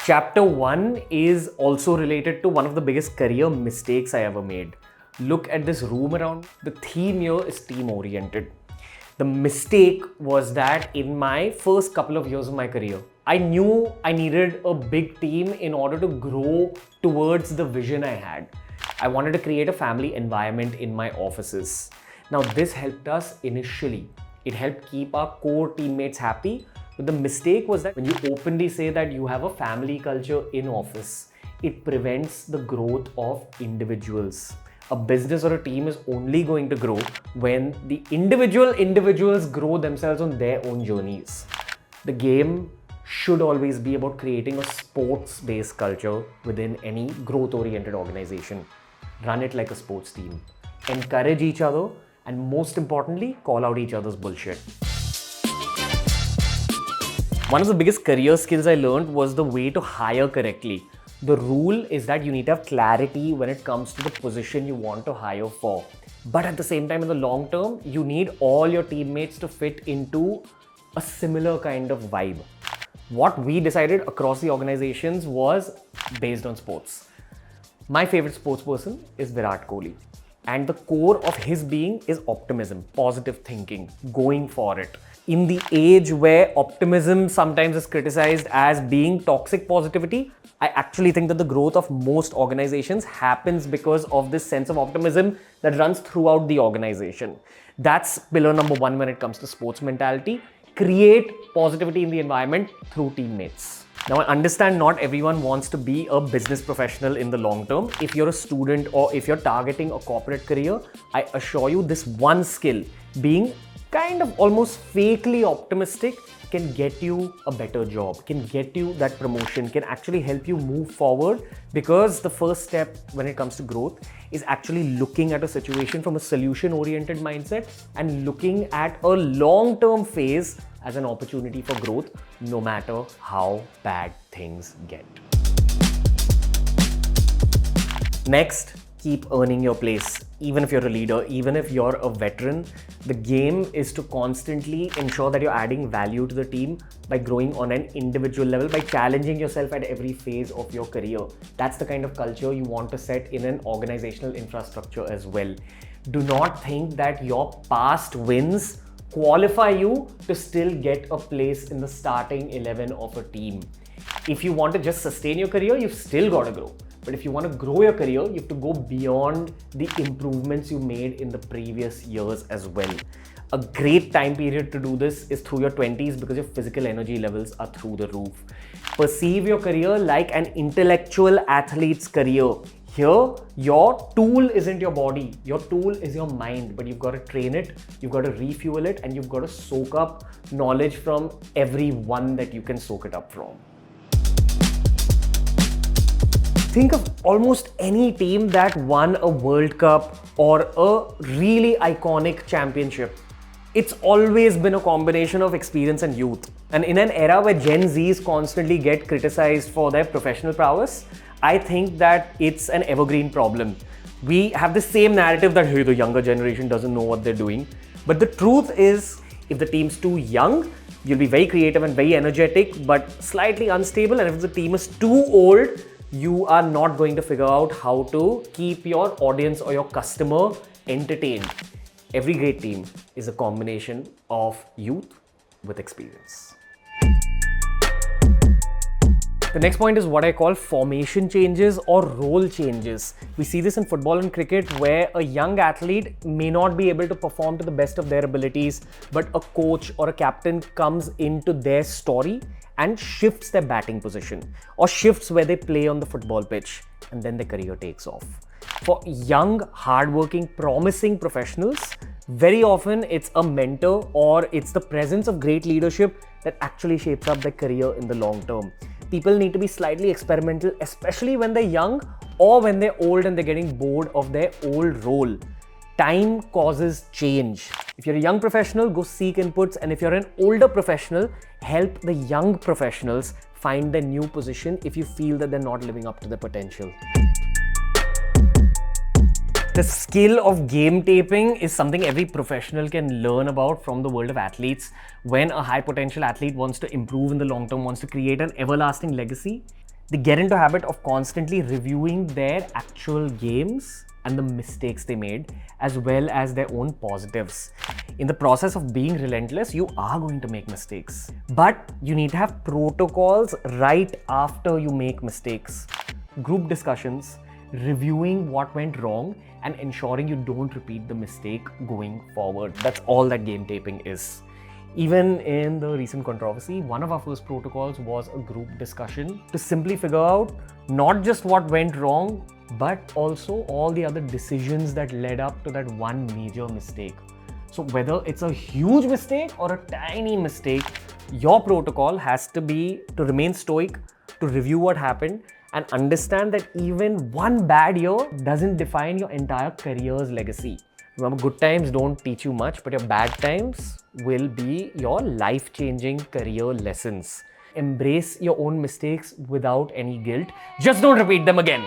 Chapter 1 is also related to one of the biggest career mistakes I ever made. Look at this room around. The theme here is team oriented. The mistake was that in my first couple of years of my career, I knew I needed a big team in order to grow towards the vision I had. I wanted to create a family environment in my offices. Now this helped us initially. It helped keep our core teammates happy. But the mistake was that when you openly say that you have a family culture in office, it prevents the growth of individuals. A business or a team is only going to grow when the individuals grow themselves on their own journeys. The game should always be about creating a sports-based culture within any growth-oriented organization. Run it like a sports team. Encourage each other and most importantly, call out each other's bullshit. One of the biggest career skills I learned was the way to hire correctly. The rule is that you need to have clarity when it comes to the position you want to hire for. But at the same time, in the long term, you need all your teammates to fit into a similar kind of vibe. What we decided across the organizations was based on sports. My favorite sports person is Virat Kohli. And the core of his being is optimism, positive thinking, going for it. In the age where optimism sometimes is criticized as being toxic positivity, I actually think that the growth of most organizations happens because of this sense of optimism that runs throughout the organization. That's pillar number 1 when it comes to sports mentality. Create positivity in the environment through teammates. Now, I understand not everyone wants to be a business professional in the long term. If you're a student or if you're targeting a corporate career, I assure you this one skill, being kind of almost fakely optimistic, can get you a better job, can get you that promotion, can actually help you move forward, because the first step when it comes to growth is actually looking at a situation from a solution-oriented mindset and looking at a long-term phase as an opportunity for growth, no matter how bad things get. Next, keep earning your place. Even if you're a leader, even if you're a veteran, the game is to constantly ensure that you're adding value to the team by growing on an individual level, by challenging yourself at every phase of your career. That's the kind of culture you want to set in an organizational infrastructure as well. Do not think that your past wins qualify you to still get a place in the starting 11 of a team. If you want to just sustain your career, you've still got to grow. But if you want to grow your career, you have to go beyond the improvements you made in the previous years as well. A great time period to do this is through your 20s because your physical energy levels are through the roof. Perceive your career like an intellectual athlete's career. Here, your tool isn't your body, your tool is your mind, but you've got to train it, you've got to refuel it, and you've got to soak up knowledge from everyone that you can soak it up from. Think of almost any team that won a World Cup or a really iconic championship. It's always been a combination of experience and youth. And in an era where Gen Zs constantly get criticized for their professional prowess, I think that it's an evergreen problem. We have the same narrative that, hey, the younger generation doesn't know what they're doing. But the truth is, if the team's too young, you'll be very creative and very energetic, but slightly unstable. And if the team is too old, you are not going to figure out how to keep your audience or your customer entertained. Every great team is a combination of youth with experience. The next point is what I call formation changes or role changes. We see this in football and cricket where a young athlete may not be able to perform to the best of their abilities, but a coach or a captain comes into their story and shifts their batting position or shifts where they play on the football pitch, and then their career takes off. For young, hardworking, promising professionals, very often it's a mentor or it's the presence of great leadership that actually shapes up their career in the long term. People need to be slightly experimental, especially when they're young or when they're old and they're getting bored of their old role. Time causes change. If you're a young professional, go seek inputs, and if you're an older professional, help the young professionals find their new position if you feel that they're not living up to their potential. The skill of game taping is something every professional can learn about from the world of athletes. When a high potential athlete wants to improve in the long term, wants to create an everlasting legacy, They get into a habit of constantly reviewing their actual games and the mistakes they made, as well as their own positives. In the process of being relentless, you are going to make mistakes. But you need to have protocols right after you make mistakes. Group discussions, reviewing what went wrong, and ensuring you don't repeat the mistake going forward. That's all that game taping is. Even in the recent controversy, one of our first protocols was a group discussion to simply figure out not just what went wrong, but also all the other decisions that led up to that one major mistake. So whether it's a huge mistake or a tiny mistake, your protocol has to be to remain stoic, to review what happened, and understand that even one bad year doesn't define your entire career's legacy. Remember, good times don't teach you much, but your bad times will be your life-changing career lessons. Embrace your own mistakes without any guilt. Just don't repeat them again.